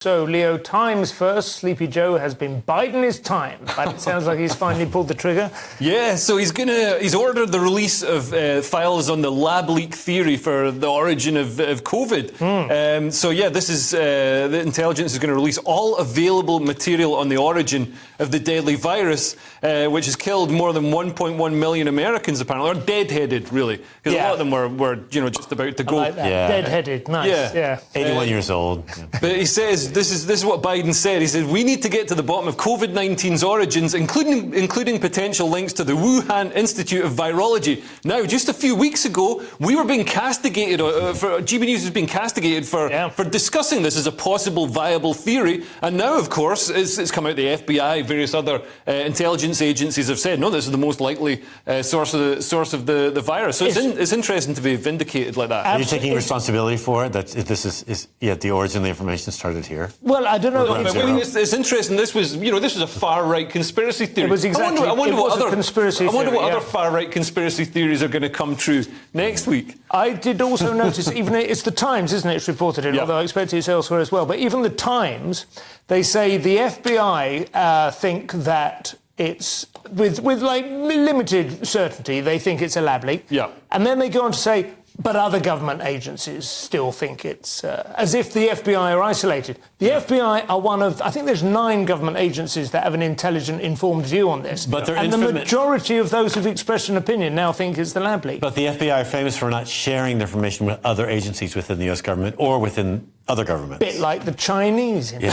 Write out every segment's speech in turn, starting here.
So, Leo, times first. Sleepy Joe has been biding his time, but it sounds like he's finally pulled the trigger. Yeah, so he's ordered the release of files on the lab leak theory for the origin of COVID. So yeah, this is the intelligence is going to release all available material on the origin of the deadly virus, which has killed more than 1.1 million Americans apparently, or dead-headed really, because a lot of them were just about to go. I like that. Yeah. Dead-headed, nice. Yeah. 81 years old. But he says this is what Biden said. He said we need to get to the bottom of COVID-19's origins, including potential links to the Wuhan Institute of Virology. Now, just a few weeks ago, we were being castigated. GBNews was being castigated for discussing this as a possible viable theory, and now, of course, it's come out. The FBI, various other intelligence agencies have said no. This is the most likely source of the virus. So it's interesting to be vindicated like that. Are you taking responsibility for it? That this is the origin of the information started here. Well, I don't know. It's interesting. This was a far-right conspiracy theory. It was exactly. I wonder what other far-right conspiracy theories are going to come true next week. I did also notice, even it's the Times, isn't it? It's reported it, although I expect it's elsewhere as well. But even the Times, they say the FBI think that it's with like limited certainty. They think it's a lab leak. Yeah. And then they go on to say, but other government agencies still think it's as if the FBI are isolated. The FBI are one of, I think there's 9 government agencies that have an intelligent, informed view on this. But and the majority of those who've expressed an opinion now think it's the lab leak. But the FBI are famous for not sharing the information with other agencies within the U.S. government or within other governments. Bit like the Chinese. Hello.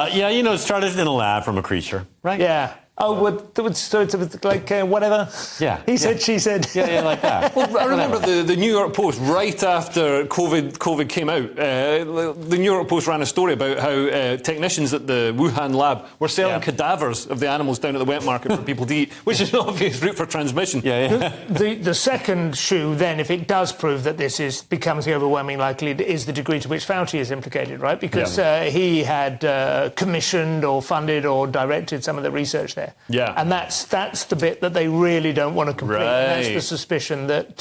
It started in a lab from a creature, right? Yeah. Oh, so it's like whatever. Yeah. He said, she said. Yeah, like that. Well, I remember the New York Post, right after COVID came out, the New York Post ran a story about how technicians at the Wuhan lab were selling cadavers of the animals down at the wet market for people to eat, which is an obvious route for transmission. The second shoe, then, if it does prove that this becomes the overwhelming likelihood, is the degree to which Fauci is implicated, right? Because he had commissioned or funded or directed some of the research there. Yeah. And that's the bit that they really don't want to complete. Right. That's the suspicion that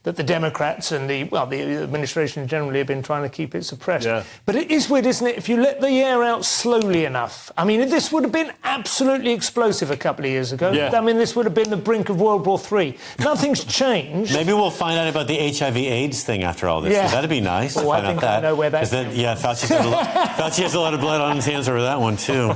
the Democrats and the administration generally have been trying to keep it suppressed. Yeah. But it is weird, isn't it? If you let the air out slowly enough. I mean, this would have been absolutely explosive a couple of years ago. Yeah. I mean, this would have been the brink of World War III. Nothing's changed. Maybe we'll find out about the HIV/AIDS thing after all this. Yeah. That'd be nice. I think I know where that is. Fauci has a lot of blood on his hands over that one, too.